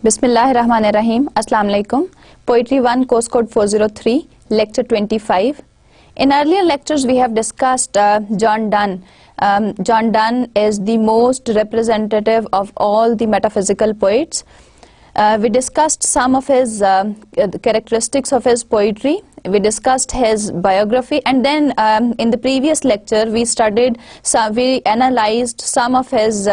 Bismillahirrahmanirrahim. Assalamu alaikum. Poetry 1, course code 403, lecture 25. In earlier lectures, we have discussed John Donne. John Donne is the most representative of all the metaphysical poets. We discussed some of his characteristics of his poetry. We discussed his biography, and then in the previous lecture, we analyzed some of his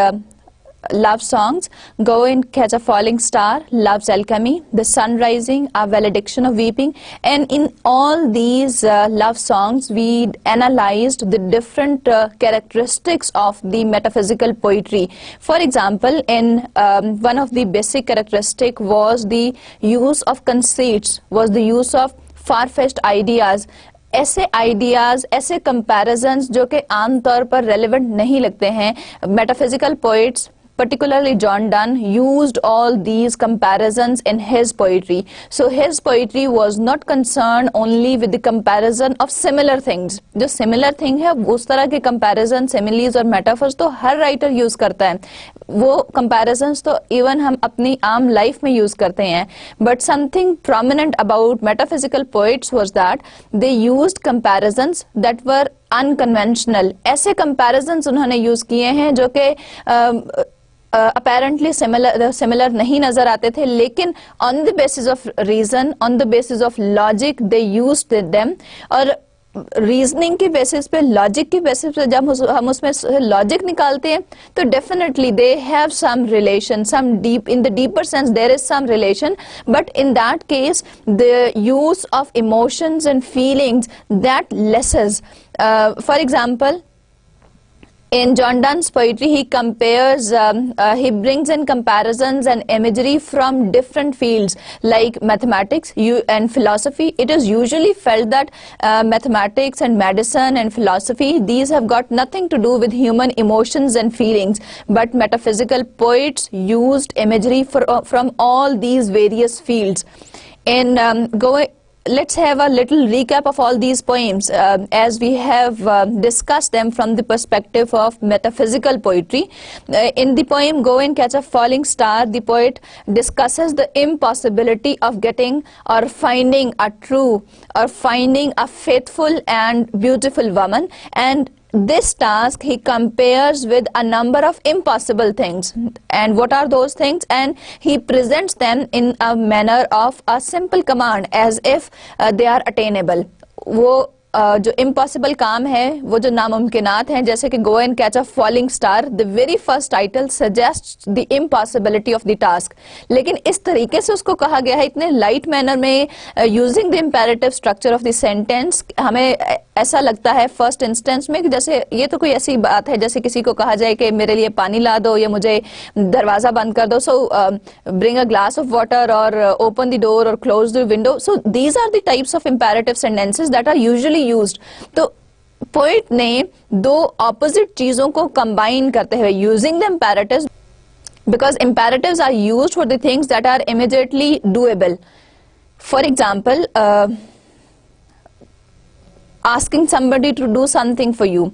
love songs: Go and Catch a Falling Star, Love's Alchemy, The Sun Rising, A Valediction of Weeping. And in all these love songs, we analyzed the different characteristics of the metaphysical poetry. For example, in one of the basic characteristic was the use of conceits, was the use of far-fetched ideas. ऐसे ideas, ऐसे comparisons जो कि आम तौर पर relevant नहीं लगते हैं. Metaphysical poets, particularly John Donne, used all these comparisons in his poetry. So his poetry was not concerned only with the comparison of similar things. जो similar thing है उस तरह के comparison, similes और metaphors तो हर writer use करता है. वो comparisons तो even हम अपनी आम life में use करते हैं. But something prominent about metaphysical poets was that they used comparisons that were unconventional. ऐसे comparisons उन्होंने use किए हैं जो कि apparently similar नहीं नजर आते थे, लेकिन on the basis of reason, on the basis of logic, they used them. और रीजनिंग की बेसिस पे, लॉजिक की बेसिस पे जब हम उसमें लॉजिक निकालते हैं तो definitely they have some relation, some deep, in the deeper sense there is some relation, but in that case the use of emotions and feelings that lessens. For example, in John Donne's poetry, he compares, he brings in comparisons and imagery from different fields like mathematics and philosophy. It is usually felt that mathematics and medicine and philosophy, these have got nothing to do with human emotions and feelings. But metaphysical poets used imagery from all these various fields. Let's have a little recap of all these poems as we have discussed them from the perspective of metaphysical poetry. In the poem Go and Catch a Falling Star, the poet discusses the impossibility of getting or finding a true or finding a faithful and beautiful woman, and this task he compares with a number of impossible things. And what are those things? And he presents them in a manner of a simple command as if they are attainable. वो जो impossible काम है, वो जो नामुमकिनात हैं, जैसे कि go and catch a falling star, the very first title suggest the impossibility of the task. लेकिन इस तरीके से उसको कहा गया है, इतने लाइट मैनर में, using the imperative structure of the sentence. हमें ऐसा लगता है फर्स्ट इंस्टेंस में कि जैसे ये तो कोई ऐसी बात है जैसे किसी को कहा जाए कि मेरे लिए पानी ला दो या मुझे दरवाजा बंद कर दो, so bring a glass of water और ओपन द डोर और close the window. So these are the types of imperative sentences that are usually used. तो पोइट ने दो ऑपोजिट चीजों को कंबाइन करते हुए, using the imperatives, because imperatives are used for the things that are immediately doable. For example, asking somebody to do something for you.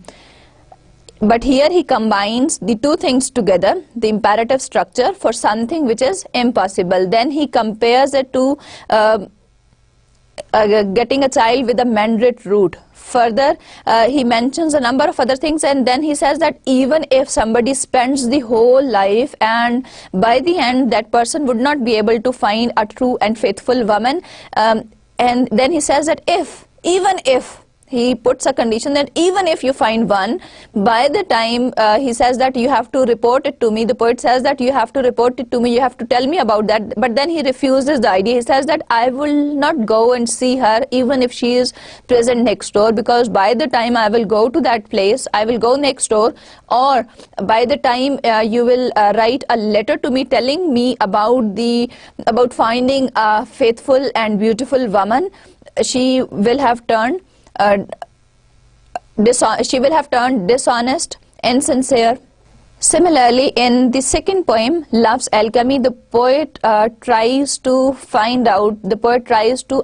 But here he combines the two things together, the imperative structure for something which is impossible. Then he compares it to getting a child with a mandate root. Further, he mentions a number of other things, and then he says that even if somebody spends the whole life and by the end that person would not be able to find a true and faithful woman, and then he says that even if he puts a condition that even if you find one, by the time he says that you have to report it to me, the poet says that you have to report it to me, you have to tell me about that. But then he refuses the idea. He says that I will not go and see her even if she is present next door, because by the time I will go to that place, I will go next door, or by the time you will write a letter to me telling me about finding a faithful and beautiful woman, she will have turned dishonest, insincere. Similarly, in the second poem, Love's Alchemy, the poet tries to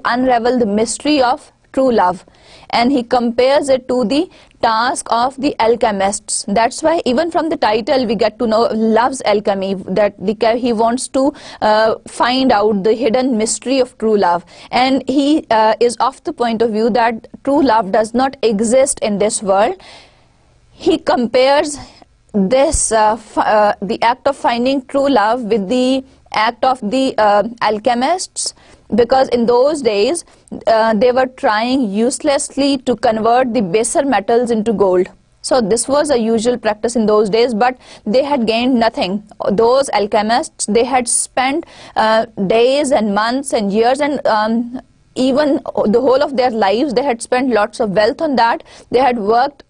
unravel the mystery of true love, and he compares it to the task of the alchemists. That's why even from the title we get to know love's alchemy, that he wants to find out the hidden mystery of true love, and he is of the point of view that true love does not exist in this world. He compares this the act of finding true love with the act of the alchemists, because in those days they were trying uselessly to convert the baser metals into gold. So this was a usual practice in those days, but they had gained nothing. Those alchemists, they had spent days and months and years and even the whole of their lives, they had spent lots of wealth on that. They had worked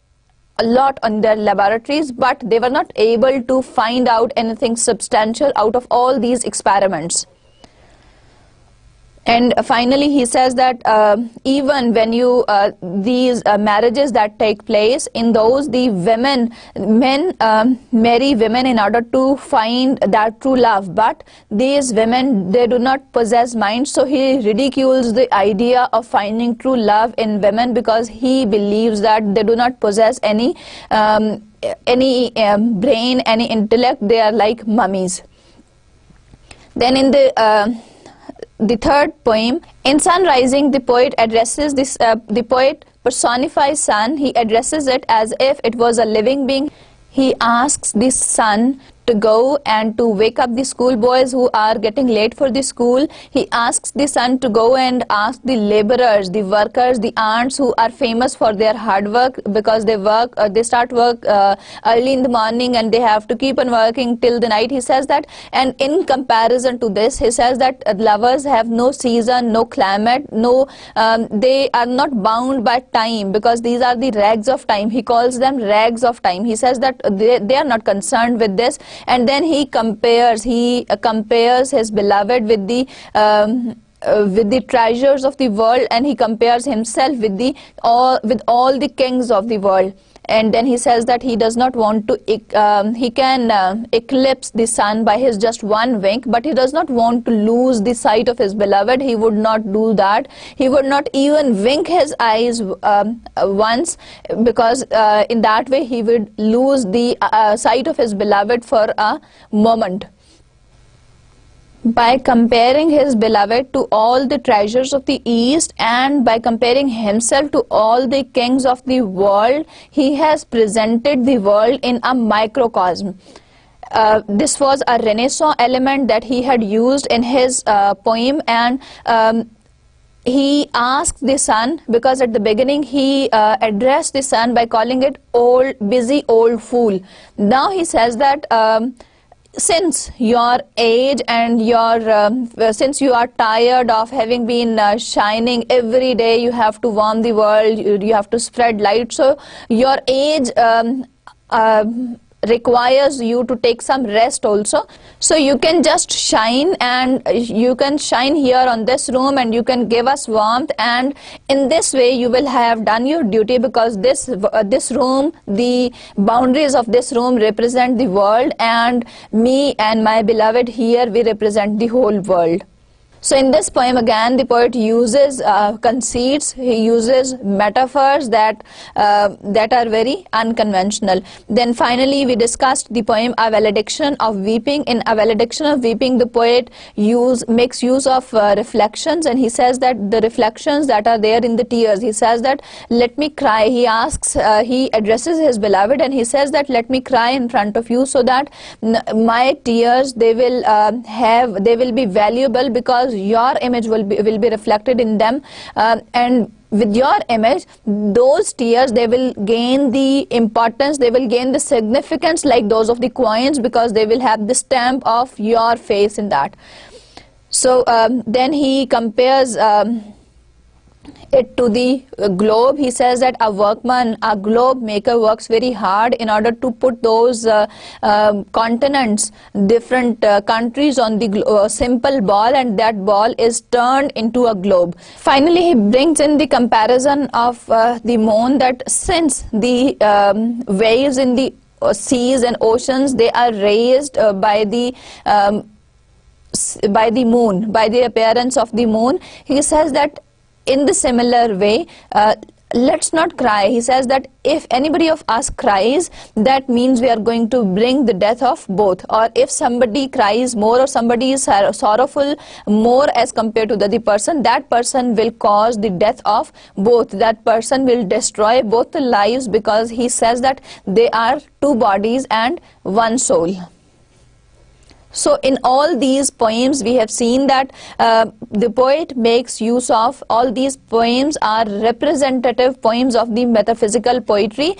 a lot on their laboratories, but they were not able to find out anything substantial out of all these experiments. And finally he says that even when you these marriages that take place, in those the men marry women in order to find that true love, but these women, they do not possess mind. So he ridicules the idea of finding true love in women, because he believes that they do not possess any brain, any intellect. They are like mummies. Then in the third poem, in Sun Rising, the poet addresses this, the poet personifies sun. He addresses it as if it was a living being. He asks the sun to go and to wake up the schoolboys who are getting late for the school. He asks the sun to go and ask the laborers, the workers, the ants who are famous for their hard work, because they start work early in the morning and they have to keep on working till the night. He says that, and in comparison to this, he says that lovers have no season, no climate, no they are not bound by time, because these are the rags of time. He calls them rags of time. He says that they are not concerned with this. And then he compares his beloved with the treasures of the world, and he compares himself with all the kings of the world. And then he says that he does not want to he can eclipse the sun by his just one wink, but he does not want to lose the sight of his beloved. He would not do that. He would not even wink his eyes once, because in that way he would lose the sight of his beloved for a moment. By comparing his beloved to all the treasures of the East, and by comparing himself to all the kings of the world, he has presented the world in a microcosm. This was a Renaissance element that he had used in his poem, and he asked the sun, because at the beginning he addressed the sun by calling it old, busy old fool. Now he says that since your age and since you are tired of having been shining every day, you have to warm the world, you have to spread light, so your age requires you to take some rest also. So you can just shine, and you can shine here on this room, and you can give us warmth, and in this way you will have done your duty, because this room, the boundaries of this room represent the world, and me and my beloved here, we represent the whole world. So in this poem again, the poet uses conceits, he uses metaphors that are very unconventional. Then finally we discussed the poem A Valediction of Weeping. In A Valediction of Weeping, the poet makes use of reflections, and he says that the reflections that are there in the tears, he says that let me cry. He addresses his beloved, and he says that let me cry in front of you, so that my tears, they will be valuable, because your image will be reflected in them, and with your image, those tears, they will gain the importance, they will gain the significance like those of the coins, because they will have the stamp of your face in that. So then he compares it to the globe. He says that a workman, a globe maker, works very hard in order to put those continents, different countries on the simple ball, and that ball is turned into a globe. Finally, he brings in the comparison of the moon, that since the waves in the seas and oceans, they are raised by the moon, by the appearance of the moon. He says that in the similar way, let's not cry. He says that if anybody of us cries, that means we are going to bring the death of both. Or if somebody cries more or somebody is sorrowful more as compared to the other person, that person will cause the death of both. That person will destroy both the lives, because he says that they are two bodies and one soul. So in all these poems we have seen that the poet makes use of, all these poems are representative poems of the metaphysical poetry.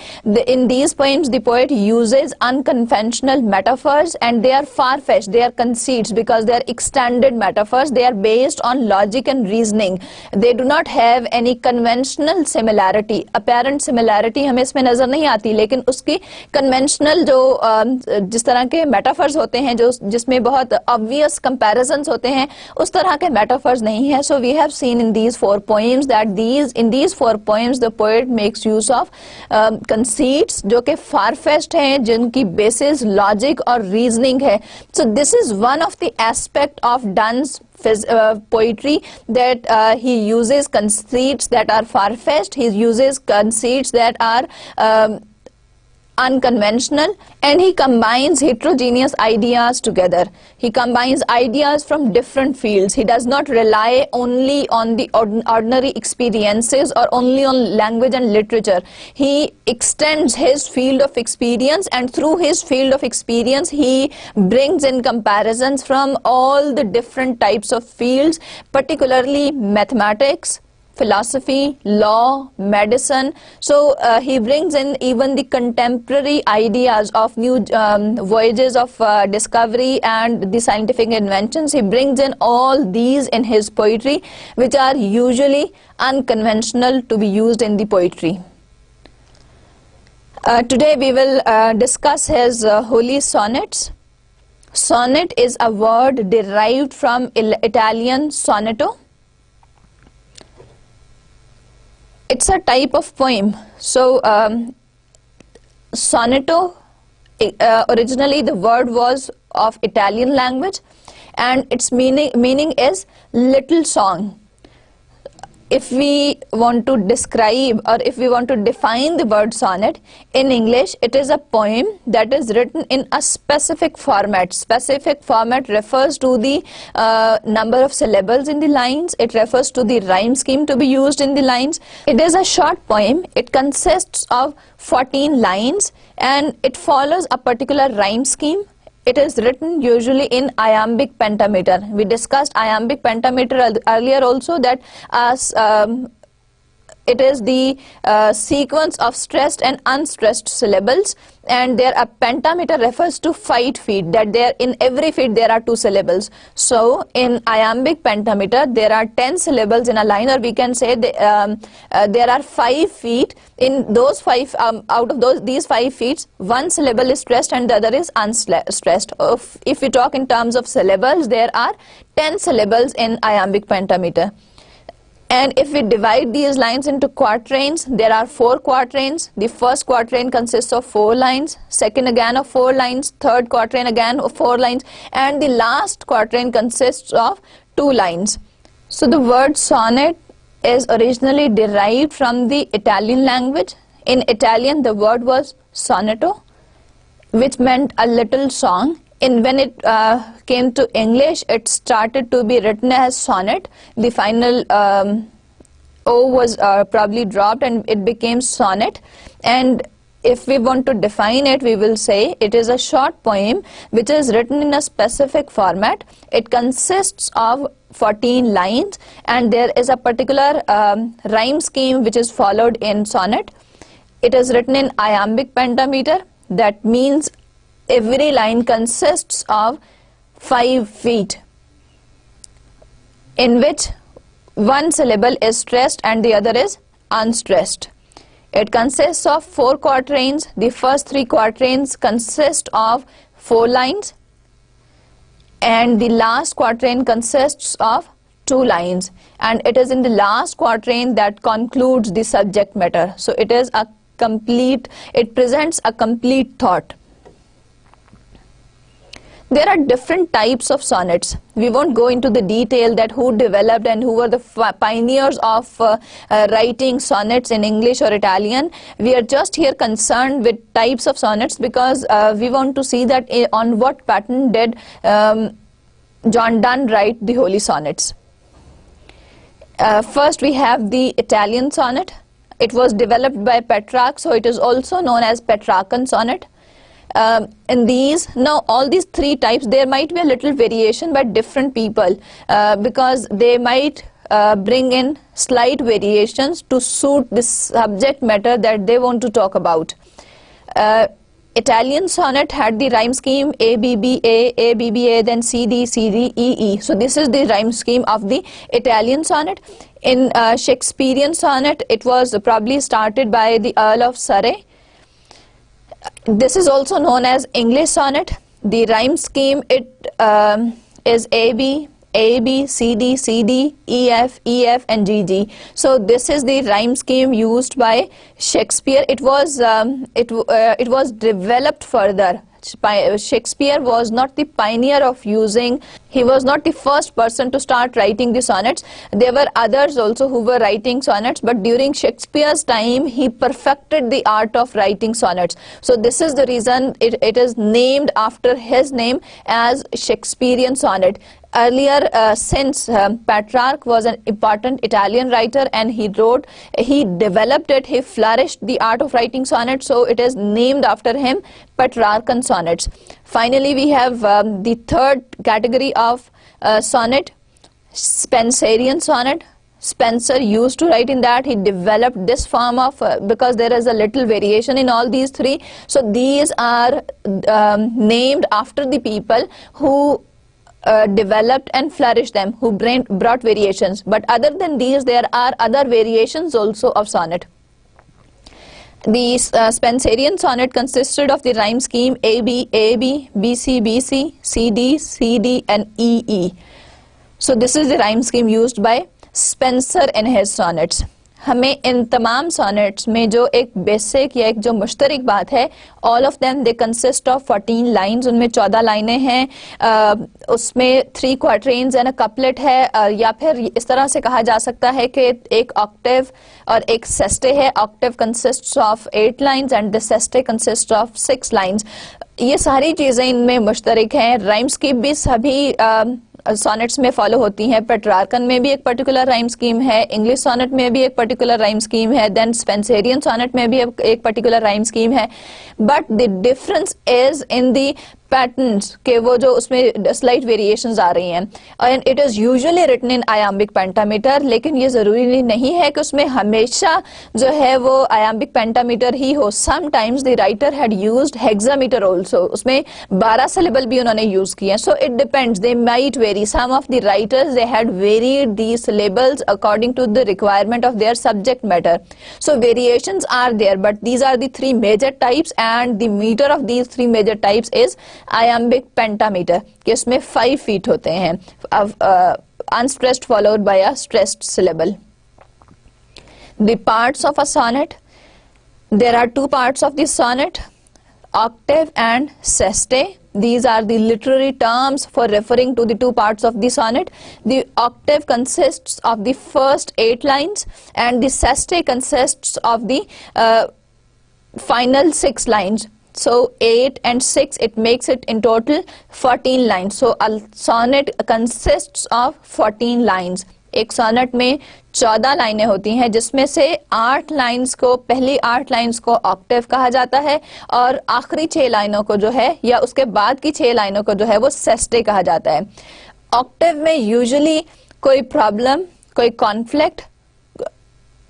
In these poems the poet uses unconventional metaphors, and they are far-fetched, they are conceits, because they are extended metaphors. They are based on logic and reasoning. They do not have any conventional similarity. Apparent similarity हमें इसमें नजर नहीं आती, लेकिन उसकी conventional जो जिस तरह के metaphors होते हैं, जो जिसमें बहुत obvious comparisons होते हैं, उस तरह के metaphors नहीं है. So we have seen in these four poems that in these four poems the poet makes use of conceits जो कि far-fetched हैं, जिनकी basis logic और reasoning है. So this is one of the aspect of Donne's poetry, that he uses conceits that are far-fetched, he uses conceits that are unconventional, and he combines heterogeneous ideas together. He combines ideas from different fields. He does not rely only on the ordinary experiences or only on language and literature. He extends his field of experience, and through his field of experience he brings in comparisons from all the different types of fields, particularly mathematics, philosophy, law, medicine. So he brings in even the contemporary ideas of new voyages of discovery and the scientific inventions. He brings in all these in his poetry, which are usually unconventional to be used in the poetry. Today we will discuss his holy sonnets. Sonnet is a word derived from Italian sonetto. It's a type of poem. So sonetto, originally the word was of Italian language, and its meaning is little song. If we want to describe, or if we want to define the word sonnet in English, it is a poem that is written in a specific format. Specific format refers to the number of syllables in the lines. It refers to the rhyme scheme to be used in the lines. It is a short poem. It consists of 14 lines, and it follows a particular rhyme scheme. It is written usually in iambic pentameter. We discussed iambic pentameter earlier also, that it is the sequence of stressed and unstressed syllables, and there a pentameter refers to 5 feet, that there in every feet there are 2 syllables. So in iambic pentameter there are 10 syllables in a line, or we can say there are 5 feet. In those 5 out of these 5 feet, 1 syllable is stressed and the other is unstressed. If we talk in terms of syllables, there are 10 syllables in iambic pentameter. And if we divide these lines into quatrains, there are 4 quatrains. The first quatrain consists of 4 lines, second again of 4 lines, third quatrain again of 4 lines, and the last quatrain consists of 2 lines. So the word sonnet is originally derived from the Italian language. In Italian the word was sonetto, which meant a little song. And when it came to English, it started to be written as sonnet. The final O was probably dropped and it became sonnet. And if we want to define it, we will say it is a short poem which is written in a specific format. It consists of 14 lines, and there is a particular rhyme scheme which is followed in sonnet. It is written in iambic pentameter. That means every line consists of 5 feet, in which 1 syllable is stressed and the other is unstressed. It consists of 4 quatrains. The first 3 quatrains consist of 4 lines, and the last quatrain consists of 2 lines, and it is in the last quatrain that concludes the subject matter. So it is a complete, it presents a complete thought. There are different types of sonnets. We won't go into the detail that who developed and who were the pioneers of writing sonnets in English or Italian. We are just here concerned with types of sonnets because we want to see that on what pattern did John Donne write the Holy Sonnets. First we have the Italian sonnet. It was developed by Petrarch, so it is also known as Petrarchan sonnet. In these, now all these three types, there might be a little variation by different people because they might bring in slight variations to suit the subject matter that they want to talk about. Italian sonnet had the rhyme scheme ABBA, then CD, EE. So this is the rhyme scheme of the Italian sonnet. In Shakespearean sonnet, it was probably started by the Earl of Surrey. This is also known as English sonnet. The rhyme scheme is AB, CD, EF, and GG. So this is the rhyme scheme used by Shakespeare. It was developed further. Shakespeare was not the pioneer of using, he was not the first person to start writing the sonnets. There were others also who were writing sonnets, but during Shakespeare's time, he perfected the art of writing sonnets. So this is the reason it is named after his name as Shakespearean sonnet. Earlier, since Petrarch was an important Italian writer and he developed it, he flourished the art of writing sonnets, so it is named after him, Petrarchan sonnets. Finally, we have the third category of sonnet, Spenserian sonnet. Spenser used to write in that. He developed this form of, because there is a little variation in all these three, so these are named after the people who developed and flourished them, who brought variations. But other than these, there are other variations also of sonnet. The Spenserian sonnet consisted of the rhyme scheme AB, BC, CD, and EE. So this is the rhyme scheme used by Spenser in his sonnets. हमें इन तमाम sonnets में जो एक basic या एक जो मुश्तरक बात है, all of them they consist of 14 lines, उनमें 14 लाइनें हैं, उसमें 3 क्वार्टरेन्स एंड अ कपलेट है, या फिर इस तरह से कहा जा सकता है कि एक ऑक्टेव और एक सेस्टे है. Octave consists of 8 lines and the sestet consist of 6 lines. ये सारी चीज़ें इनमें मुश्तरक हैं. राइम स्कीम भी सभी सॉनेट्स में फॉलो होती हैं. पेट्रार्कन में भी एक पर्टिकुलर राइम स्कीम है, इंग्लिश सॉनेट में भी एक पर्टिकुलर राइम स्कीम है, देन स्पेंसेरियन सॉनेट में भी एक पर्टिकुलर राइम स्कीम है. But the difference is in the patterns के वो जो उसमें स्लाइट वेरिएशंस आ रही हैं. And it is usually written in iambic pentameter, लेकिन ये ज़रूरी नहीं है कि उसमें हमेशा जो है वो आयाम्बिक पेंटामीटर ही हो. Sometimes the writer had used hexameter also, उसमें 12 सिलेबल भी उन्होंने यूज़ किए. So it depends, they might vary. Some of the writers they had varied the syllables according to the requirement of their subject matter. So variations are there, but these are the 3 major types and the metre of these 3 major types is iambic pentameter, कि उसमें 5 feet होते हैं, unstressed followed by a stressed syllable. The parts of a sonnet, there are 2 parts of the sonnet, octave and seste. These are the literary terms for referring to the 2 parts of the sonnet. The octave consists of the first 8 lines and the seste consists of the final 6 lines. So 8 and 6, it makes it in total 14 lines. So a sonnet consists of 14 lines. एक sonnet में 14 लाइनें होती हैं, जिसमें से 8 lines को, पहली 8 lines को ऑक्टेव कहा जाता है और आखिरी 6 लाइनों को जो है, या उसके बाद की 6 लाइनों को जो है वो सेस्टे कहा जाता है. ऑक्टेव में यूजुअली कोई प्रॉब्लम, कोई कॉन्फ्लिक्ट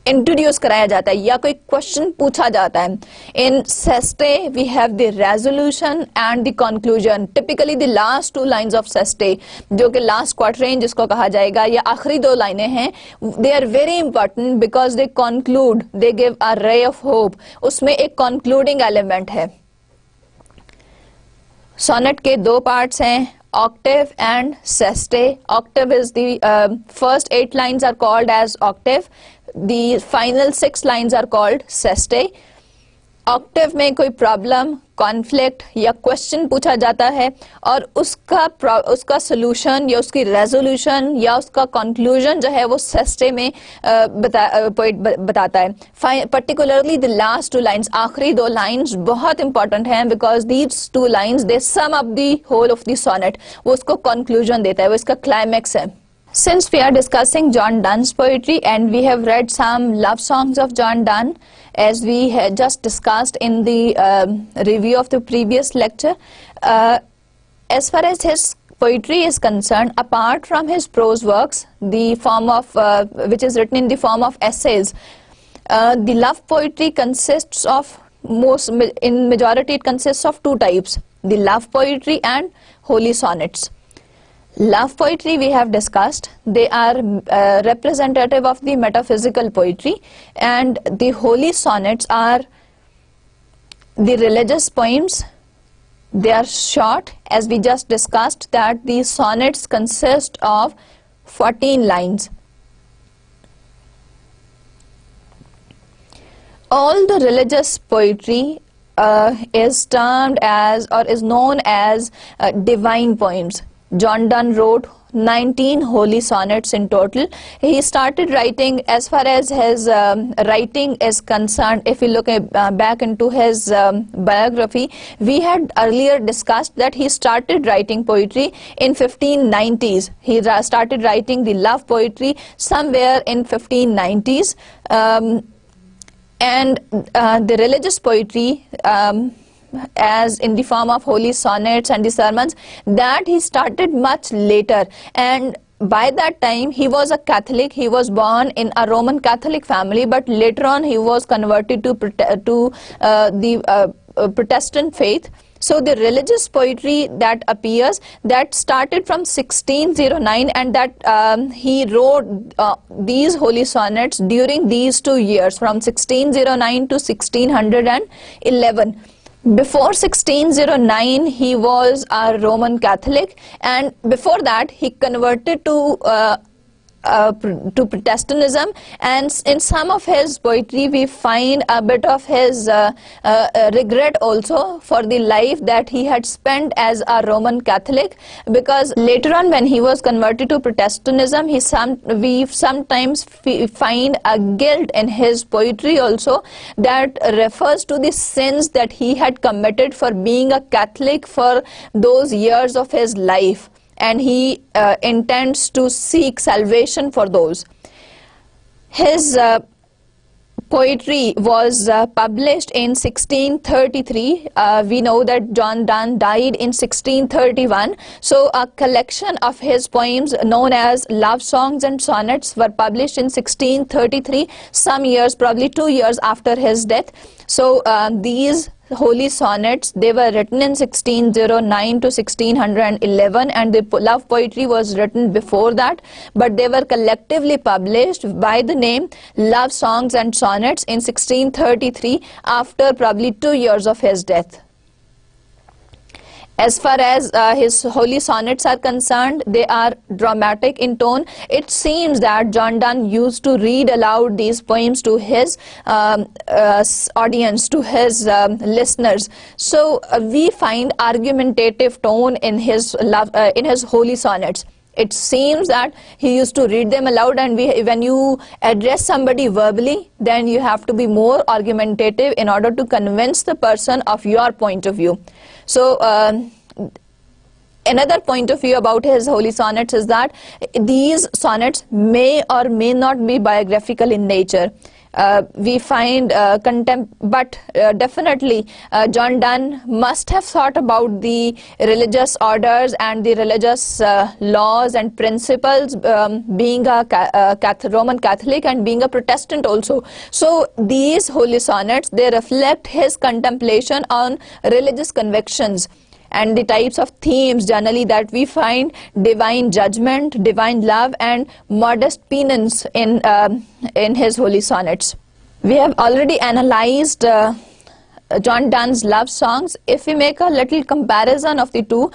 इंट्रोड्यूस कराया जाता है या कोई क्वेश्चन पूछा जाता है. In sestet we have the resolution and the conclusion. Typically the last 2 lines of sestet, जो कि लास्ट क्वार्टरेन जिसको कहा जाएगा, या आखिरी 2 लाइनें हैं, they are very important because they conclude, they give a ray of hope. उसमें एक कंक्लूडिंग एलिमेंट है. सोनेट के 2 पार्ट्स हैं, octave and seste. Octave is the first 8 lines are called as octave. The final 6 lines are called seste. Octave में कोई problem, conflict या question पूछा जाता है और उसका सोल्यूशन या उसकी रेजोल्यूशन या उसका कंक्लूजन जो है वो सेस्टे में पोइट बताता है. Particularly the last two lines, आखिरी दो लाइंस बहुत इंपॉर्टेंट हैं because these two lines they sum up the whole of the sonnet. वो उसको कंक्लूजन देता है, वो इसका क्लाइमैक्स है. Since we are discussing John Donne's poetry and we have read some love songs of John Donne as we had just discussed in the review of the previous lecture, as far as his poetry is concerned, apart from his prose works, the form of which is written in the form of essays, the love poetry consists of in majority it consists of two types: the love poetry and holy sonnets. Love poetry we have discussed, they are representative of the metaphysical poetry, and the holy sonnets are the religious poems. They are short, as we just discussed that these sonnets consist of 14 lines. All the religious poetry is termed as or is known as divine poems. John Donne wrote 19 holy sonnets in total. He started writing, as far as his writing is concerned, if we look back into his biography, we had earlier discussed that he started writing poetry in 1590s. He started writing the love poetry somewhere in 1590s. And the religious poetry, as in the form of holy sonnets and the sermons, that he started much later. And by that time he was a Catholic. He was born in a Roman Catholic family, but later on he was converted to the Protestant faith. So the religious poetry that appears, that started from 1609, and that he wrote these holy sonnets during these 2 years, from 1609 to 1611. Before 1609 he was a Roman Catholic, and before that he converted to Protestantism, and in some of his poetry we find a bit of his regret also for the life that he had spent as a Roman Catholic, because later on when he was converted to Protestantism, we sometimes find a guilt in his poetry also that refers to the sins that he had committed for being a Catholic for those years of his life, and he intends to seek salvation for those. His poetry was published in 1633. We know that John Donne died in 1631. So a collection of his poems known as love songs and sonnets were published in 1633, some years, probably 2 years after his death. So these holy sonnets, they were written in 1609 to 1611, and the love poetry was written before that, but they were collectively published by the name Love Songs and Sonnets in 1633, after probably 2 years of his death. As far as his holy sonnets are concerned, they are dramatic in tone. It seems that John Donne used to read aloud these poems to his audience, to his listeners. So we find argumentative tone in his holy sonnets. It seems that he used to read them aloud, and when you address somebody verbally, then you have to be more argumentative in order to convince the person of your point of view. So another point of view about his holy sonnets is that these sonnets may or may not be biographical in nature. We find but definitely John Donne must have thought about the religious orders and the religious laws and principles, being a Roman Catholic and being a Protestant also. So these holy sonnets, they reflect his contemplation on religious convictions and the types of themes generally that we find: divine judgment, divine love, and modest penance in his holy sonnets. We have already analyzed John Donne's love songs, if we make a little comparison of the two,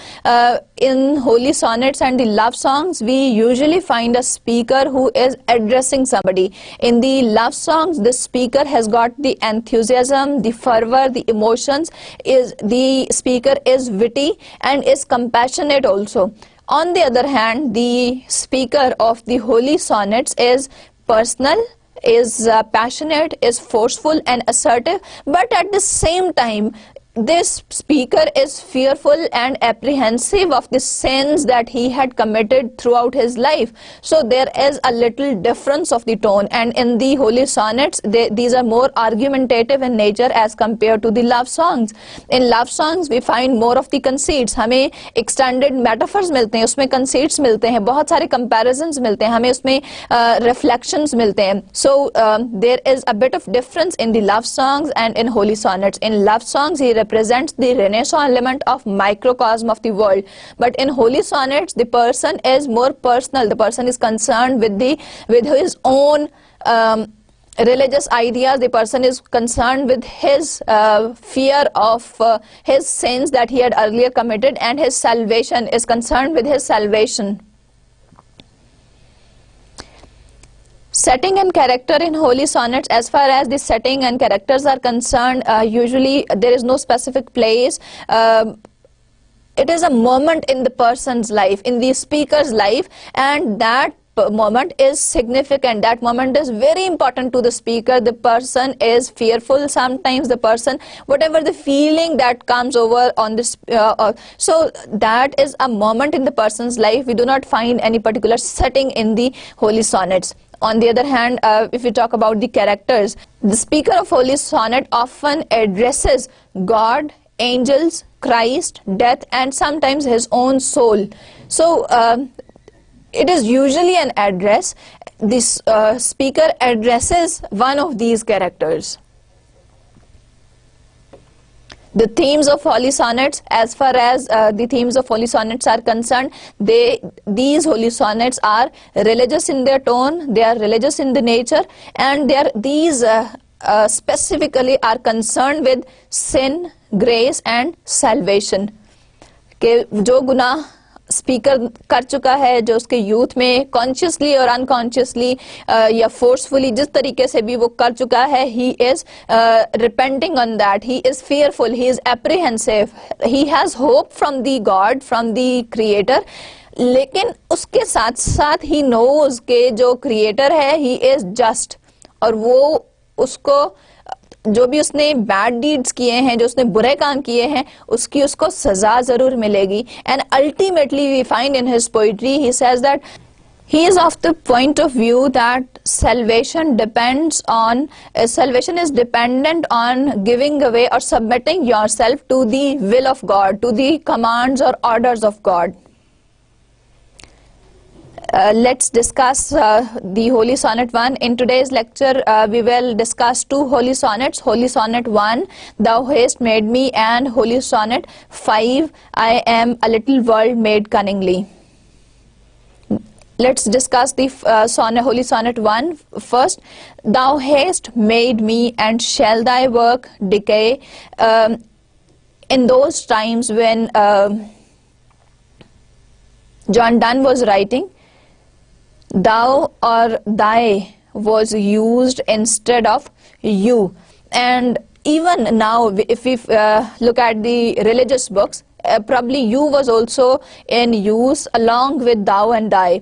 in holy sonnets and the love songs, we usually find a speaker who is addressing somebody. In the love songs, the speaker has got the enthusiasm, the fervor, the emotions. The speaker is witty and is compassionate also. On the other hand, the speaker of the holy sonnets is personal, is passionate, is forceful and assertive, but at the same time this speaker is fearful and apprehensive of the sins that he had committed throughout his life. So there is a little difference of the tone, and in the holy sonnets these are more argumentative in nature as compared to the love songs. In love songs we find more of the conceits, हमें extended metaphors मिलते हैं, उसमें conceits मिलते हैं, बहुत सारे comparisons मिलते हैं, हमें उसमें reflections मिलते हैं. So there is a bit of difference in the love songs and in holy sonnets. In love songs he represents the Renaissance element of microcosm of the world, but in holy sonnets the person is more personal. The person is concerned with his own religious ideas. The person is concerned with his fear of his sins that he had earlier committed, and his salvation, is concerned with his salvation. Setting and character in holy sonnets, as far as the setting and characters are concerned, usually there is no specific place. It is a moment in the person's life, in the speaker's life, and that moment is significant. That moment is very important to the speaker. The person is fearful sometimes, the person, whatever the feeling that comes over on this, so that is a moment in the person's life. We do not find any particular setting in the holy sonnets. On the other hand, if we talk about the characters, the speaker of holy sonnet often addresses God, angels, Christ, death, and sometimes his own soul. So it is usually an address. This speaker addresses one of these characters. The themes of holy sonnets, as far as the themes of holy sonnets are concerned, these holy sonnets are religious in their tone, they are religious in the nature, and these specifically are concerned with sin, grace and salvation. कि जो गुनाह speaker कर चुका है, जो उसके youth में consciously और अनकॉन्शियसली या फोर्सफुली जिस तरीके से भी वो कर चुका है, he is repenting on that, he is fearful, he is apprehensive, he has hope from the God, from the creator, लेकिन उसके साथ साथ he knows कि जो creator है he is just, और वो उसको जो भी उसने बैड डीड्स किए हैं, जो उसने बुरे काम किए हैं, उसकी उसको सजा जरूर मिलेगी. And ultimately we find in his poetry he says that he is of the point of view that salvation is dependent on giving away or submitting yourself to the will of God, to the commands or orders of God. Let's discuss the Holy Sonnet 1. In today's lecture, we will discuss two Holy Sonnets. Holy Sonnet 1, Thou hast made me, and Holy Sonnet 5, I am a little world made cunningly. Let's discuss the Holy Sonnet 1 first. Thou hast made me, and shall thy work decay? In those times when John Donne was writing, thou or thy was used instead of you, and even now if we look at the religious books, probably you was also in use along with thou and thy.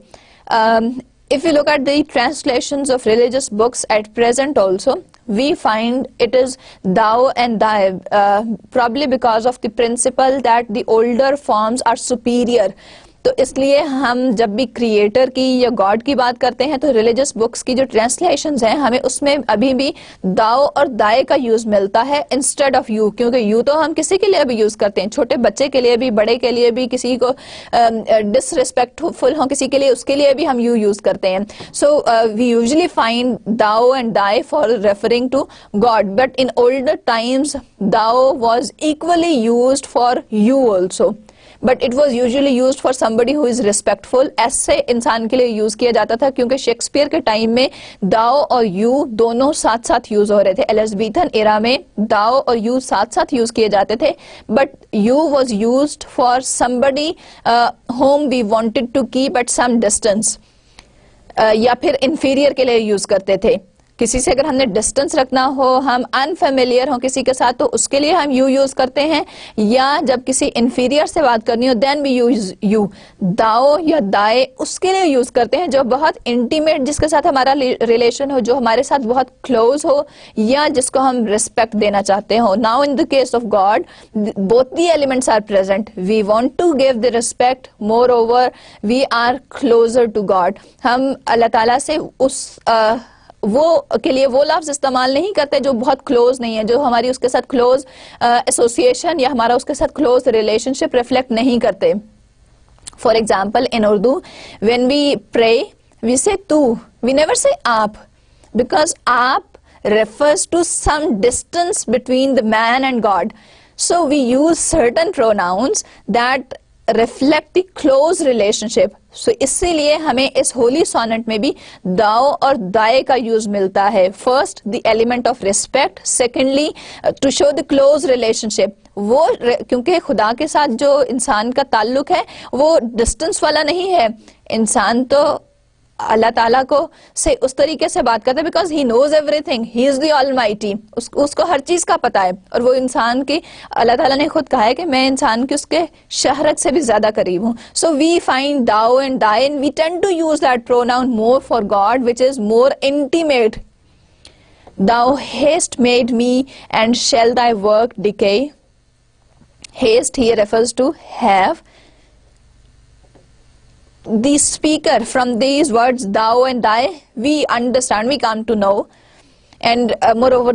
If you look at the translations of religious books at present also, we find it is thou and thy, probably because of the principle that the older forms are superior. तो इसलिए हम जब भी creator की या God की बात करते हैं तो रिलीजियस बुक्स की जो ट्रांसलेशंस हैं हमें उसमें अभी भी दाओ और दाए का यूज मिलता है इंस्टेड ऑफ यू, क्योंकि यू तो हम किसी के लिए भी यूज करते हैं, छोटे बच्चे के लिए भी, बड़े के लिए भी, किसी को डिसरिस्पेक्टफुल हो किसी के लिए, उसके लिए भी हम यू यूज करते हैं. So we usually find thou and thy for referring to God, but in older times thou was equally used for you also. But it was usually use for somebody who is respectful. ऐसे इंसान के लिए use किया जाता था क्योंकि Shakespeare के time में दाओ और यू दोनों साथ साथ यूज हो रहे थे. एलिजाबेथन एरा में दाओ और यू साथ साथ यूज किए जाते थे, but you was used for somebody whom we wanted to keep at some distance, या फिर इंफीरियर के लिए यूज करते थे. किसी से अगर हमने डिस्टेंस रखना हो, हम अनफेमिलियर हो किसी के साथ, तो उसके लिए हम यू यूज करते हैं. या जब किसी इंफीरियर से बात करनी हो देन वी यूज यू. दाओ या दाए उसके लिए यूज करते हैं जो बहुत इंटीमेट, जिसके साथ हमारा रिलेशन हो, जो हमारे साथ बहुत क्लोज हो, या जिसको हम रिस्पेक्ट देना चाहते हो. Now in the case of God both the elements are present. We want to give the respect, moreover we are closer to God. हम अल्लाह ताला से उस वो के लिए वो लफ्ज इस्तेमाल नहीं करते जो बहुत क्लोज नहीं है, जो हमारी उसके साथ क्लोज एसोसिएशन या हमारा उसके साथ क्लोज रिलेशनशिप रिफ्लेक्ट नहीं करते. For example in Urdu when we pray we say तू, वी नेवर से आप, बिकॉज आप refers to some distance between the man and God. So we use certain pronouns that reflect the close relationship. So इसीलिए हमें इस Holi sonnet में भी दाओ और दाए का यूज मिलता है. First the element of respect, secondly to show the close relationship. वो क्योंकि खुदा के साथ जो इंसान का ताल्लुक है वो डिस्टेंस वाला नहीं है. इंसान तो अल्लाह ताला को से उस तरीके से बात करता है because he knows everything, he is the almighty. उसको हर चीज का पता है. और वो इंसान की, अल्लाह ताला ने खुद कहा है कि मैं इंसान की उसके शहरत से भी ज्यादा करीब हूँ. So we find thou and thee and we tend to use that pronoun more for God which is more intimate. Thou hast made me, and shall thy work decay? Haste here refers to have. The speaker, from these words thou and thy, we understand, we come to know. And moreover,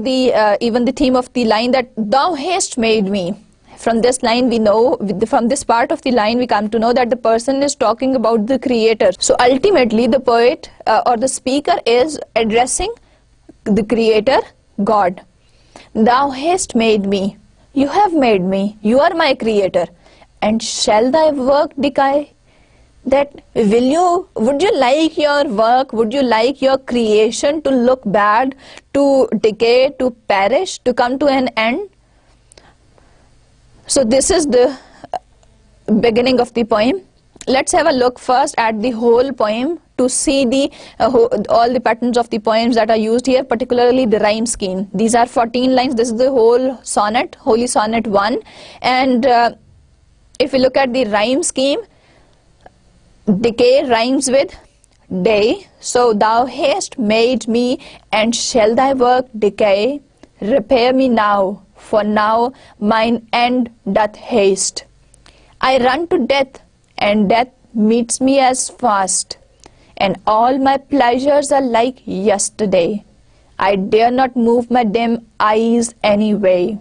even the theme of the line that thou hast made me. From this line we know, from this part of the line we come to know that the person is talking about the creator. So ultimately the poet or the speaker is addressing the creator, God. Thou hast made me, you have made me, you are my creator. And shall thy work decay? That would you like your work, would you like your creation to look bad, to decay, to perish, to come to an end? So this is the beginning of the poem. Let's have a look first at the whole poem to see all the patterns of the poems that are used here, particularly the rhyme scheme. These are 14 lines. This is the whole sonnet, Holy Sonnet 1. And if we look at the rhyme scheme, decay rhymes with day. So thou hast made me, and shall thy work decay? Repair me now, for now mine end doth haste. I run to death, and death meets me as fast, and all my pleasures are like yesterday. I dare not move my dim eyes any way.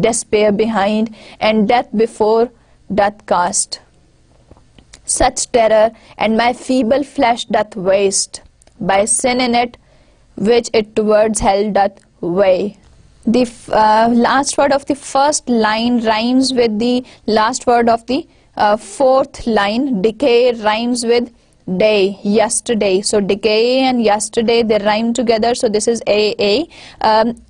Despair behind, and death before doth cast such terror, and my feeble flesh doth waste by sin in it, which it towards hell doth weigh. The last word of the first line rhymes with the last word of the fourth line. Decay rhymes with day, yesterday. So decay and yesterday, they rhyme together. So this is A.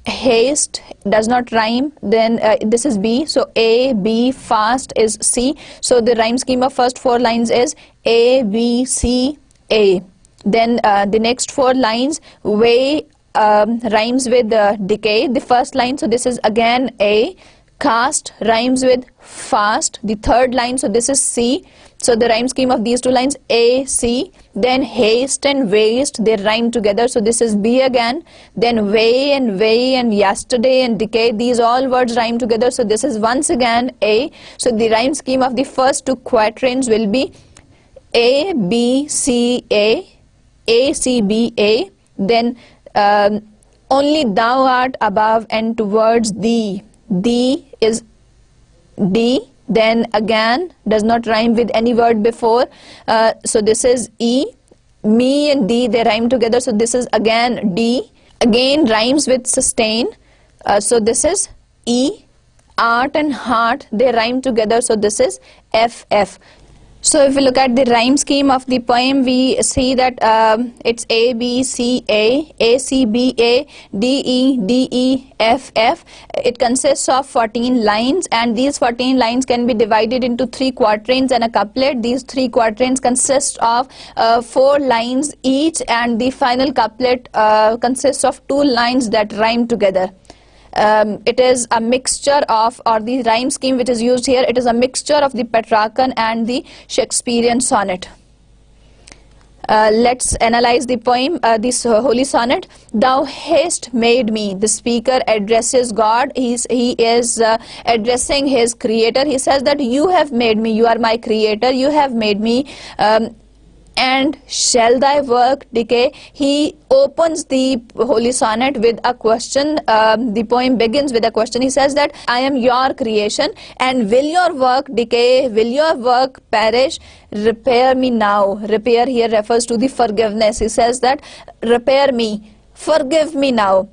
Haste does not rhyme. Then this is B. So A, B, fast is C. So the rhyme scheme of first 4 lines is A, B, C, A. Then the next 4 lines, way rhymes with decay. The first line, so this is again A. Cast rhymes with fast. The third line, so this is C. So the rhyme scheme of these 2 lines, A, C. Then haste and waste, they rhyme together. So this is B again. Then way and yesterday and decay, these all words rhyme together. So this is once again A. So the rhyme scheme of the first 2 quatrains will be A, B, C, A, C, B, A. Then only thou art above and towards thee. Thee is D. Then again does not rhyme with any word before. So this is E. Me and D, they rhyme together. So this is again D. Again rhymes with sustain. So this is E. art and heart, they rhyme together, so this is FF. So if we look at the rhyme scheme of the poem, we see that it's A, B, C, A, C, B, A, D, E, D, E, F, F. It consists of 14 lines, and these 14 lines can be divided into 3 quatrains and a couplet. These 3 quatrains consist of 4 lines each, and the final couplet consists of 2 lines that rhyme together. It is a mixture of, or the rhyme scheme which is used here, it is a mixture of the Petrarchan and the Shakespearean sonnet. Let's analyze the poem, this holy sonnet. Thou hast made me. The speaker addresses God. He is addressing his creator. He says that you have made me, you are my creator, you have made me. And shall thy work decay? He opens the holy sonnet with a question. The poem begins with a question. He says that I am your creation, and will your work decay? Will your work perish? Repair me now. Repair here refers to the forgiveness. He says that repair me, forgive me now.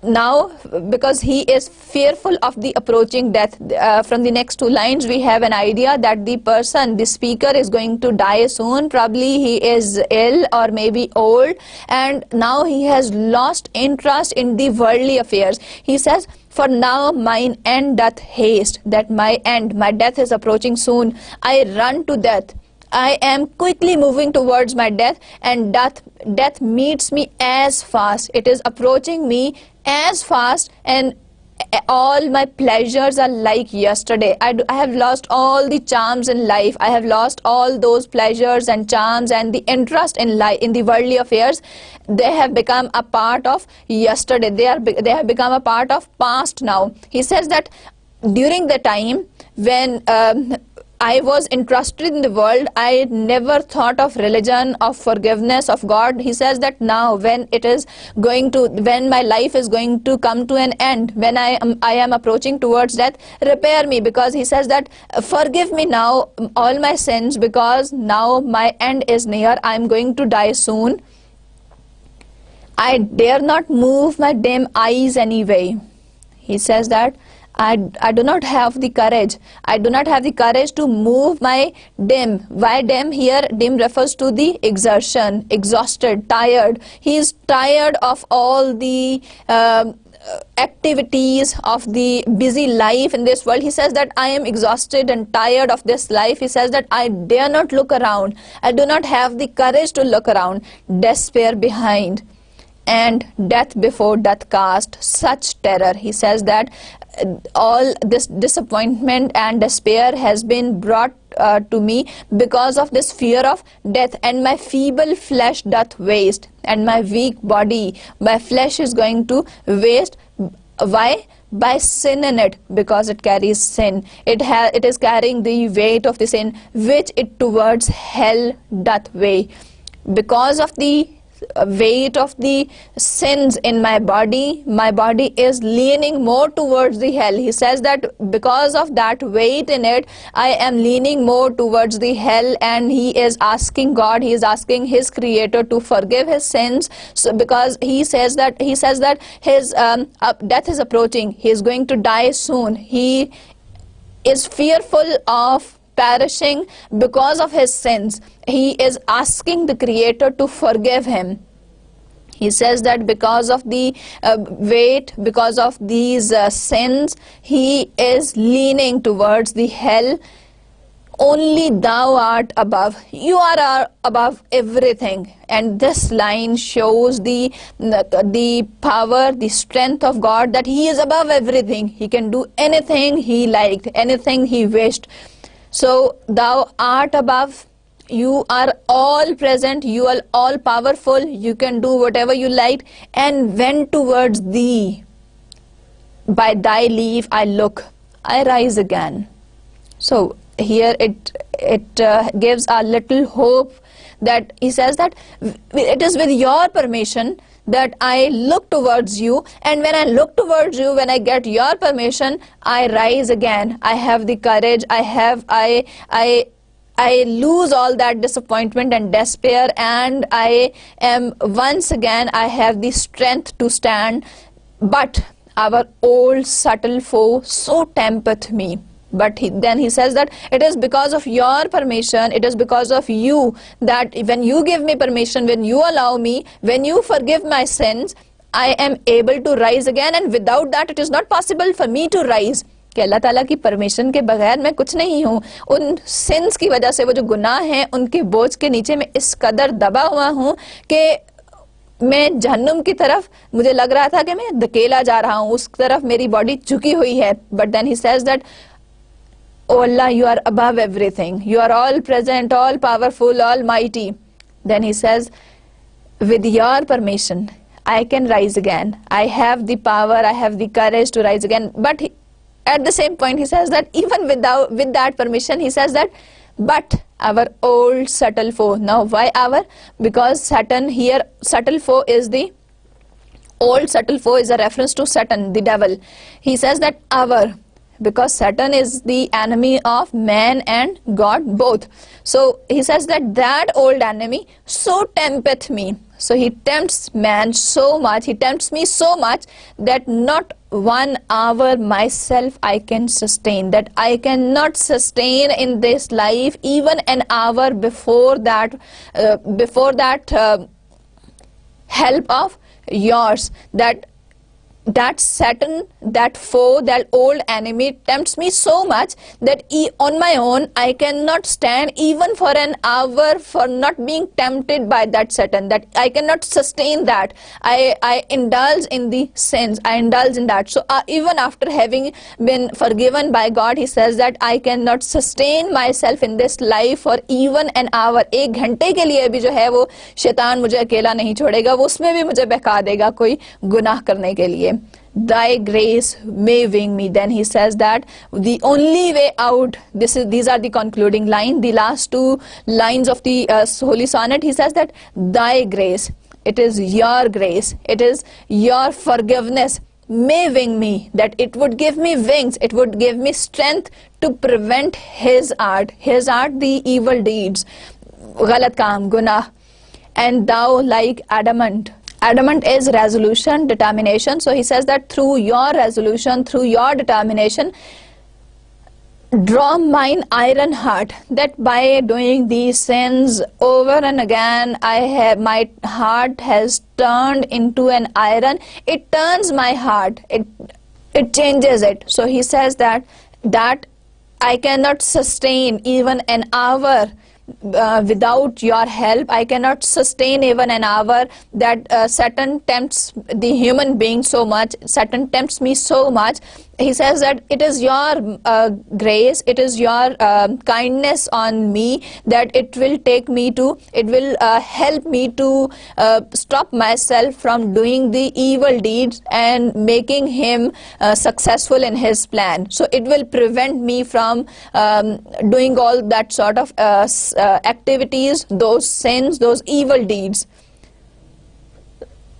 Now, because he is fearful of the approaching death. From the next 2 lines we have an idea that the person, the speaker, is going to die soon. Probably he is ill or maybe old, and now he has lost interest in the worldly affairs. He says, for now mine end doth haste, that my end, my death is approaching soon. I run to death. I am quickly moving towards my death, and death meets me as fast. It is approaching me as fast, and all my pleasures are like yesterday. I have lost all the charms in life. I have lost all those pleasures and charms and the interest in life, in the worldly affairs. They have become a part of yesterday. They have become a part of past now. He says that during the time when I was interested in the world, I never thought of religion, of forgiveness, of God. He says that now when my life is going to come to an end, when I am approaching towards death, repair me, because he says that forgive me now all my sins, because now my end is near. I am going to die soon. I dare not move my dim eyes anyway. He says that I do not have the courage. I do not have the courage to move my dim. Why dim? Here dim refers to the exertion, exhausted, tired. He is tired of all the activities of the busy life in this world. He says that I am exhausted and tired of this life. He says that I dare not look around. I do not have the courage to look around. Despair behind, and death before doth cast such terror. He says that all this disappointment and despair has been brought to me because of this fear of death, and my feeble flesh doth waste, and my weak body, my flesh is going to waste. Why? By sin in it, because it carries sin. It is carrying the weight of the sin, which it towards hell doth weigh. Because of the weight of the sins in my body is leaning more towards the hell. He says that because of that weight in it, I am leaning more towards the hell, and he is asking God, he is asking his creator to forgive his sins. So because he says that his death is approaching, he is going to die soon. He is fearful of perishing because of his sins. He is asking the creator to forgive him. He says that because of the weight, because of these sins, he is leaning towards the hell. Only thou art above. You are above everything. And this line shows the power, the strength of God, that he is above everything. He can do anything he liked, anything he wished. So thou art above, you are all present, you are all powerful, you can do whatever you like, and when towards thee, by thy leave I look, I rise again. So here it gives a little hope, that he says that it is with your permission that I look towards you, and when I look towards you, when I get your permission, I rise again. I have the courage, I lose all that disappointment and despair, and I am once again, I have the strength to stand. But our old subtle foe so tempteth me. But then he says that it is because of your permission, it is because of you, that when you give me permission, when you allow me, when you forgive my sins, I am able to rise again, and without that it is not possible for me to rise. कि अल्लाह ताला की permission के बगैर मैं कुछ नहीं हूँ. उन सिंस की वजह से, वो जो गुनाह हैं उनके बोझ के नीचे मैं इस कदर दबा हुआ हूँ कि मैं जहन्नुम की तरफ, मुझे लग रहा था कि मैं धकेला जा रहा हूँ, उस तरफ मेरी बॉडी झुकी हुई है. But then he says that, Oh Allah, you are above everything. You are all present, all powerful, almighty. Then he says, with your permission, I can rise again. I have the power, I have the courage to rise again. But at the same point, he says that even with that permission, he says that, but our old subtle foe. Now, why our? Because Satan here, subtle foe is the old subtle foe is a reference to Satan, the devil. He says that our, because Satan is the enemy of man and God both. So he says that old enemy so tempteth me. So he tempts man so much, he tempts me so much that not 1 hour myself I can sustain, that I cannot sustain in this life even an hour before that help of yours, that Satan, that foe, that old enemy tempts me so much that on my own I cannot stand even for an hour for not being tempted by that Satan, that I cannot sustain that. I indulge in the sins, I indulge in that. So even after having been forgiven by God, he says that I cannot sustain myself in this life for even an hour. 1 घंटे के लिए भी जो है वो शैतान मुझे अकेला नहीं छोड़ेगा, वो उसमें भी मुझे बहका देगा कोई गुनाह करने के लिए. Thy grace may wing me. Then he says that the only way out, these are the concluding line, the last 2 lines of the holy sonnet. He says that thy grace, it is your grace, it is your forgiveness, may wing me, that it would give me wings, it would give me strength to prevent his art, the evil deeds, galat kaam, gunah. And thou like adamant. Adamant is resolution, determination. So he says that through your resolution, through your determination, draw mine iron heart, that by doing these sins over and again, my heart has turned into an iron. It turns my heart, it changes it. So he says that I cannot sustain even an hour without your help. I cannot sustain even an hour that Satan tempts the human being so much, Satan tempts me so much. He says that it is your grace, it is your kindness on me, that it will help me to stop myself from doing the evil deeds and making him successful in his plan. So it will prevent me from doing all that sort of activities, those sins, those evil deeds.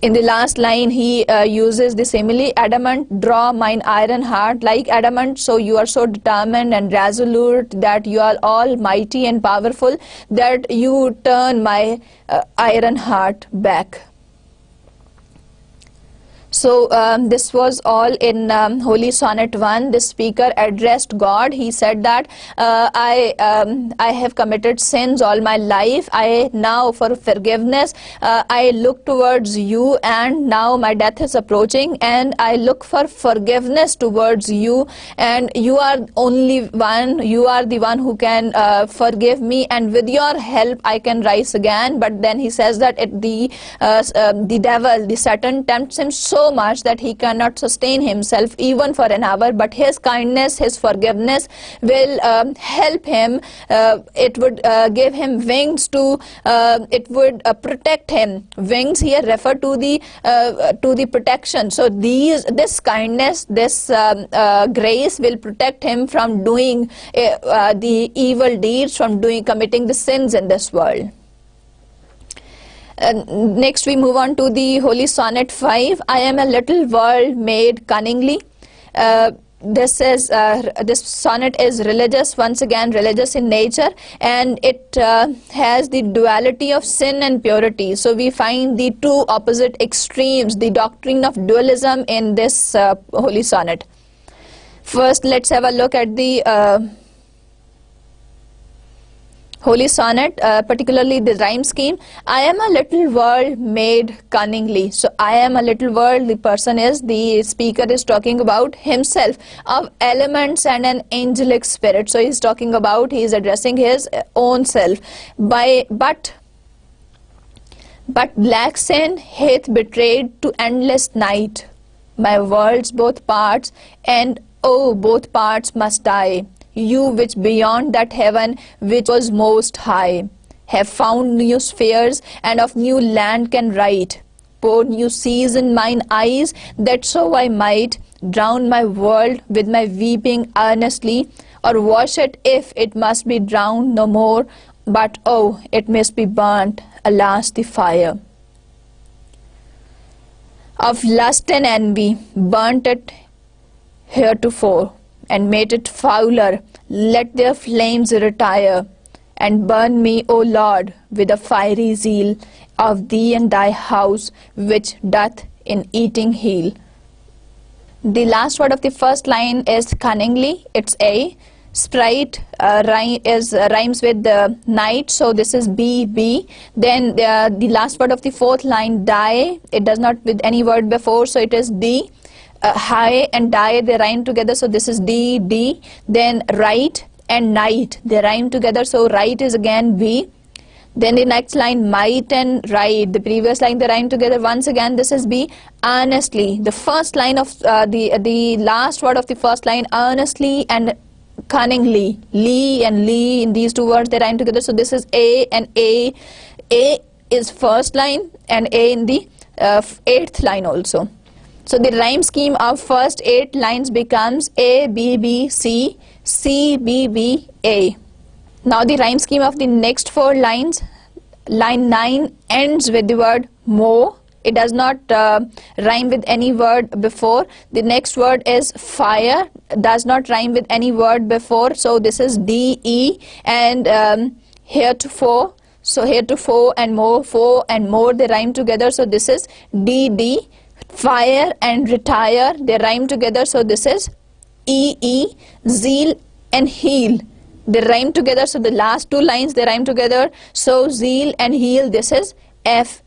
In the last line, he uses the simile, adamant, draw mine iron heart. Like adamant, so you are so determined and resolute, that you are almighty and powerful, that you turn my iron heart back. So this was all in Holy Sonnet 1. The speaker addressed God. He said that I have committed sins all my life. I now for forgiveness I look towards you, and now my death is approaching, and I look for forgiveness towards you, and you are only one. You are the one who can forgive me, and with your help I can rise again. But then he says that the devil, the Satan, tempts him so much that he cannot sustain himself even for an hour, but his kindness, his forgiveness will help him. It would give him wings to, it would protect him. Wings here refer to the protection. So this kindness, this grace will protect him from doing the evil deeds, from committing the sins in this world. Next we move on to the Holy Sonnet 5. I am a little world made cunningly. this sonnet is religious, once again religious in nature, and it has the duality of sin and purity. So we find the two opposite extremes, the doctrine of dualism in this holy sonnet. First, let's have a look at the holy sonnet, particularly the rhyme scheme. I am a little world made cunningly. So I am a little world, the speaker is talking about himself, of elements and an angelic spirit. So he's talking about, he is addressing his own self. But black sin hath betrayed to endless night my world's both parts, and oh, both parts must die. You which beyond that heaven which was most high have found new spheres and of new land can write. Pour new seas in mine eyes, that so I might drown my world with my weeping earnestly, or wash it if it must be drowned no more, but oh, it must be burnt, alas the fire of lust and envy, burnt it heretofore, and made it fouler. Let their flames retire, and burn me, O Lord, with a fiery zeal of thee and thy house, which doth in eating heal. The last word of the first line is cunningly. It's A. Sprite rhymes with the night, so this is B. Then the last word of the fourth line, die, it does not with any word before, so it is D. High and die, they rhyme together, so this is D. Then right and night, they rhyme together, so right is again B. Then the next line, might and right, the previous line they rhyme together, once again this is B. Earnestly, the first line of the last word of the first line, earnestly and cunningly, Lee and Lee, in these two words they rhyme together, so this is A and A. A is first line and A in the 8th line also. So the rhyme scheme of first 8 lines becomes A, B, B, C, C, B, B, A. Now the rhyme scheme of the next 4 lines, line 9 ends with the word more. It does not rhyme with any word before. The next word is fire, does not rhyme with any word before, so this is D, E, and heretofore. So heretofore and more, for and more, they rhyme together, so this is D, D. Fire and retire, they rhyme together, so this is E. Zeal and heal, they rhyme together, so the last 2 lines they rhyme together, so zeal and heal, this is F.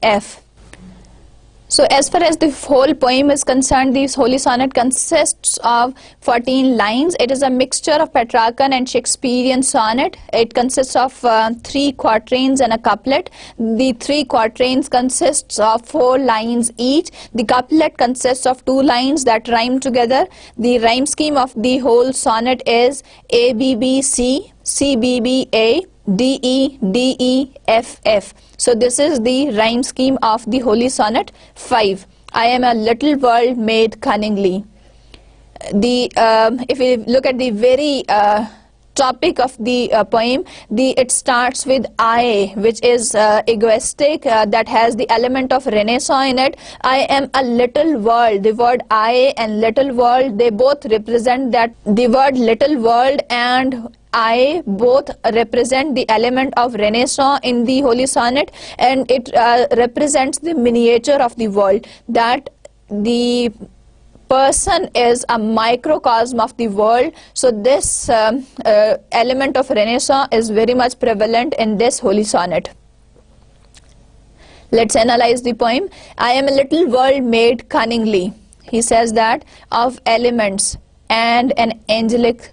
So as far as the whole poem is concerned, this holy sonnet consists of 14 lines. It is a mixture of Petrarchan and Shakespearean sonnet. It consists of 3 quatrains and a couplet. The 3 quatrains consists of 4 lines each. The couplet consists of 2 lines that rhyme together. The rhyme scheme of the whole sonnet is A, B, B, C, C, B, B, A, D, E, D, E, F. So this is the rhyme scheme of the holy sonnet 5. I am a little world made cunningly. If we look at the very topic of the poem, it starts with I, which is egoistic, that has the element of renaissance in it. I am a little world. The word I and little world, they both represent that. The word little world and I both represent the element of renaissance in the holy sonnet, and it represents the miniature of the world, that the person is a microcosm of the world. So this element of renaissance is very much prevalent in this holy sonnet. Let's analyze the poem. I am a little world made cunningly. He says that of elements and an angelic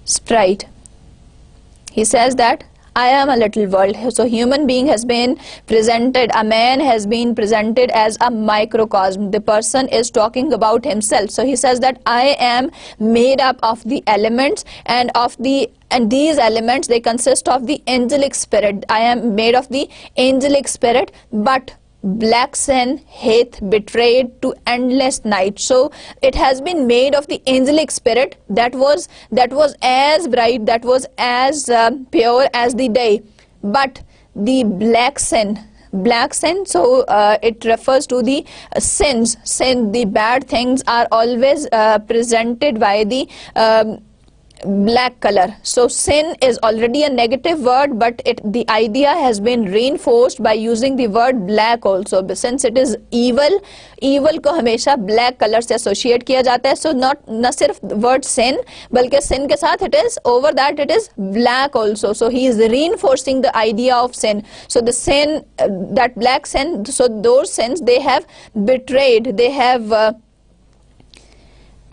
sprite. He says that I am a little world. So human being has been presented, a man has been presented as a microcosm. The person is talking about himself. So he says that I am made up of the elements, and these elements, they consist of the angelic spirit. I am made of the angelic spirit, but black sin hath betrayed to endless night. So it has been made of the angelic spirit that was as bright, that was as pure as the day, but the black sin, black sin, so it refers to the sins. The bad things are always presented by the black color. So sin is already a negative word, but the idea has been reinforced by using the word black also. But since it is evil को हमेशा black color से associate किया जाता है. So न सिर्फ word sin, बल्कि sin के साथ it is over that it is black also. So he is reinforcing the idea of sin. So the sin, that black sin, so those sins, they have betrayed, they have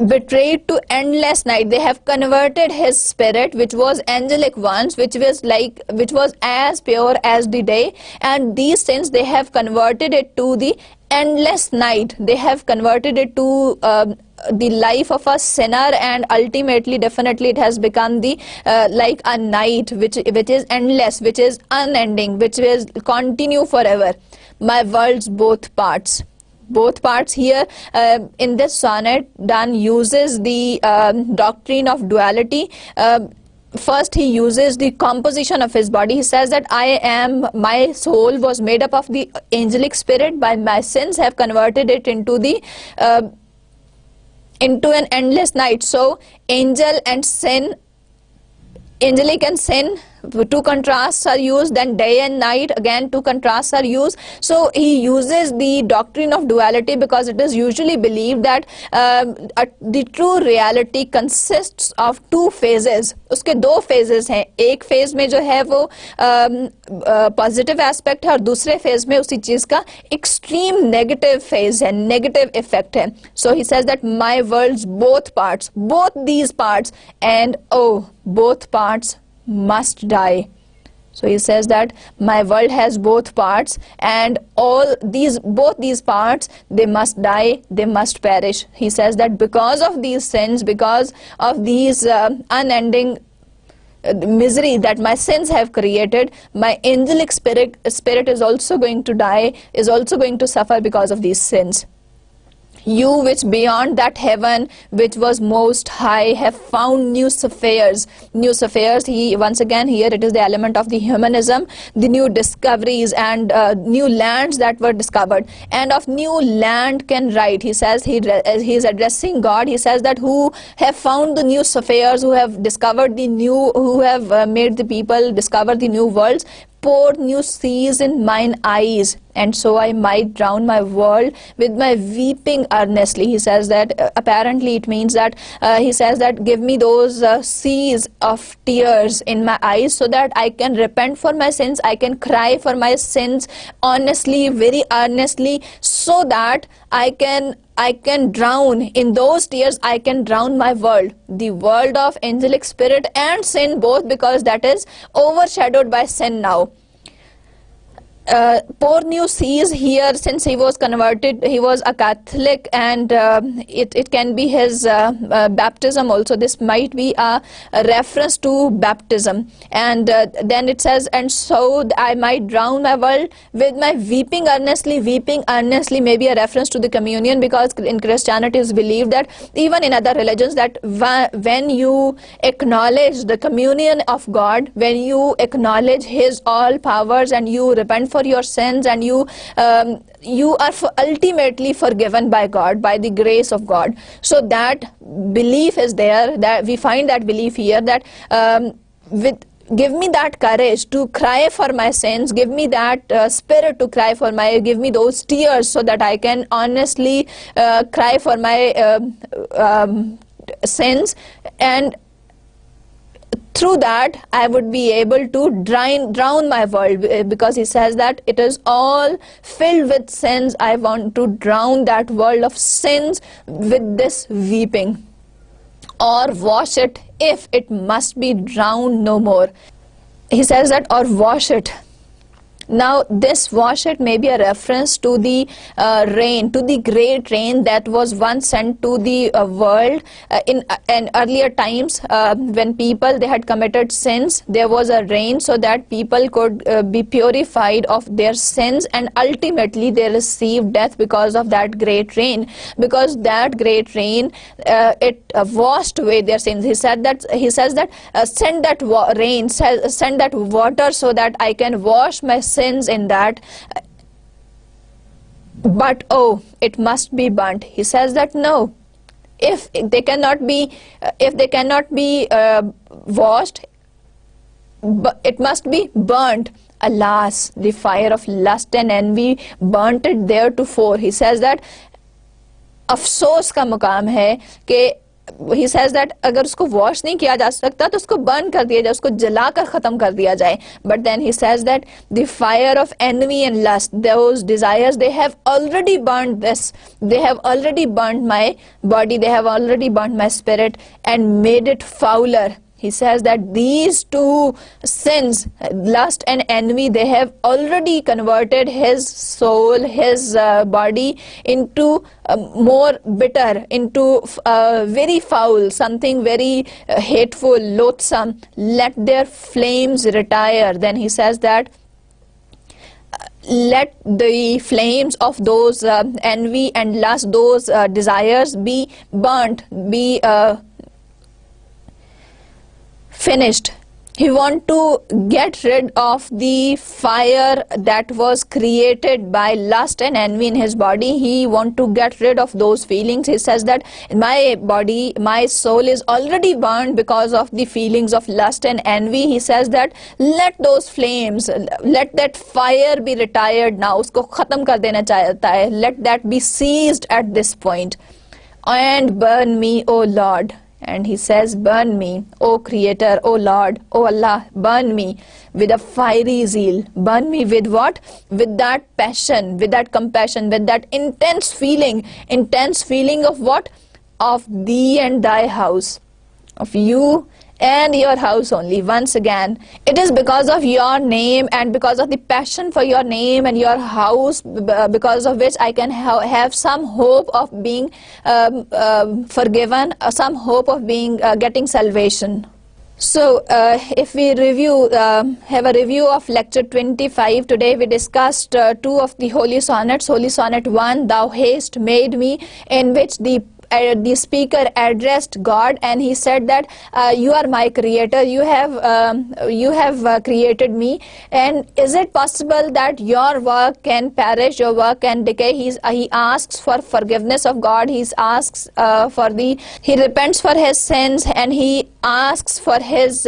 betrayed to endless night. They have converted his spirit, which was angelic once, which was as pure as the day, and these sins, they have converted it to the endless night. They have converted it to the life of a sinner, and ultimately, definitely, it has become the like a night which is endless, which is unending, which will continue forever. My world's both parts. Both parts here in this sonnet, Donne uses the doctrine of duality. First, he uses the composition of his body. He says that my soul was made up of the angelic spirit. By my sins have converted it into an endless night. So, angel and sin, angelic and sin, two contrasts are used. Then day and night, again two contrasts are used. So he uses the doctrine of duality because it is usually believed that the true reality consists of two phases. उसके दो phases हैं. एक phase में जो है वो positive aspect है, और दूसरे phase में उसी चीज का extreme negative phase है, negative effect है. So he says that my world's both parts, both these parts, and oh, both parts must die. So he says that my world has both parts, and both these parts, they must die, they must perish. He says that because of these sins, because of these unending misery that my sins have created, my angelic spirit is also going to die, is also going to suffer because of these sins. You which beyond that heaven which was most high have found new spheres. New spheres, once again here it is the element of the humanism, the new discoveries and new lands that were discovered. And of new land can write. He says he is addressing God. He says that who have found the new spheres, who have discovered the new, who have made the people discover the new worlds, poured new seas in mine eyes, and so I might drown my world with my weeping earnestly. He says that apparently it means that he says that give me those seas of tears in my eyes so that I can repent for my sins, I can cry for my sins honestly, very earnestly, so that I can drown in those tears, I can drown my world, the world of angelic spirit and sin both, because that is overshadowed by sin now. Pour new seas here, since he was converted, he was a Catholic, and it can be his baptism also. This might be a reference to baptism. And then it says, and so I might drown my world with my weeping earnestly. Weeping earnestly may be a reference to the communion, because in Christianity it is believed that, even in other religions, that when you acknowledge the communion of God, when you acknowledge his all powers and you repent for your sins, and you are ultimately forgiven by God, by the grace of God. So that belief is there, that we find that belief here, that give me that courage to cry for my sins, give me that spirit to cry for give me those tears so that I can honestly cry for my sins, and through that I would be able to drown my world, because he says that it is all filled with sins. I want to drown that world of sins with this weeping, or wash it if it must be drowned no more. He says that, or wash it. Now this wash it may be a reference to the rain, to the great rain that was once sent to the world in earlier times, when people, they had committed sins. There was a rain so that people could be purified of their sins, and ultimately they received death because of that great rain, because that great rain it washed away their sins. He says that send that rain, send that water so that I can wash my sins in that, but oh, it must be burnt. He says that no, if they cannot be washed, but it must be burnt. Alas, the fire of lust and envy burnt it theretofore. He says that अफसोस का मुकाम है कि he says that अगर उसको wash नहीं किया जा सकता तो उसको बर्न कर दिया जाए, उसको जलाकर खत्म कर दिया जाए. But then he says that the fire of envy and lust, those desires, they have already burned this. They have already burned my body. They have already burned my spirit and made it fouler. He says that these two sins, lust and envy, they have already converted his soul, his body into more bitter, into very foul, something very hateful, loathsome. Let their flames retire. Then he says that let the flames of those envy and lust, those desires be burnt, be finished. He want to get rid of the fire that was created by lust and envy in his body. He want to get rid of those feelings. He says that my body, my soul is already burned because of the feelings of lust and envy. He says that let those flames, let that fire be retired now. Usko khatam kar dena chahta hai. Let that be seized at this point. And burn me, O Lord. And he says, burn me, O Creator, O Lord, O Allah, burn me with a fiery zeal. Burn me with what? With that passion, with that compassion, with that intense feeling of what? Of thee and thy house, of you and your house only. Once again, it is because of your name and because of the passion for your name and your house, because of which I can have some hope of being forgiven, some hope of being getting salvation. So if we review, have a review of lecture 25, today we discussed two of the holy sonnets. Holy sonnet 1, Thou hast made me, in which the speaker addressed God and he said that you are my creator, you have created me, and is it possible that your work can perish, your work can decay? He asks for forgiveness of God. He repents for his sins, and he asks for his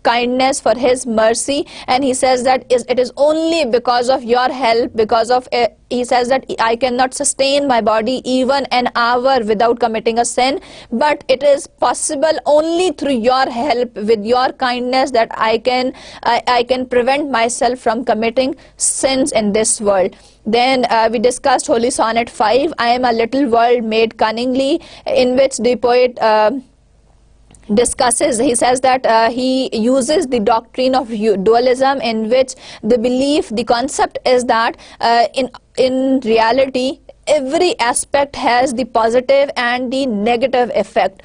kindness, for his mercy, and he says that it is only because of your help, because of he says that I cannot sustain my body even an hour without committing a sin, but it is possible only through your help, with your kindness, that I can prevent myself from committing sins in this world. Then we discussed Holy Sonnet 5, I am a little world made cunningly, in which the poet discusses, he says that he uses the doctrine of dualism, in which the belief, the concept is that in reality every aspect has the positive and the negative effect.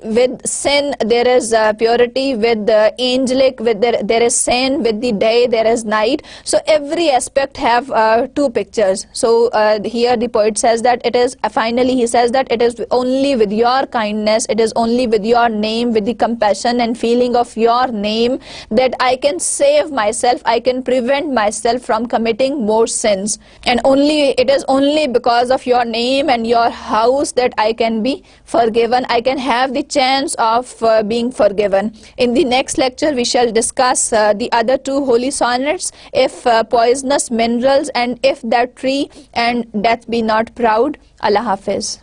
With sin there is purity, with the angelic there is sin, with the day there is night. So every aspect have two pictures. So here the poet says that it is finally he says that it is only with your kindness, it is only with your name, with the compassion and feeling of your name, that I can save myself, I can prevent myself from committing more sins. And it is only because of your name and your house that I can be forgiven, I can have the chance of being forgiven. In the next lecture we shall discuss the other two holy sonnets, if poisonous minerals and if that tree and death be not proud. Allah Hafiz.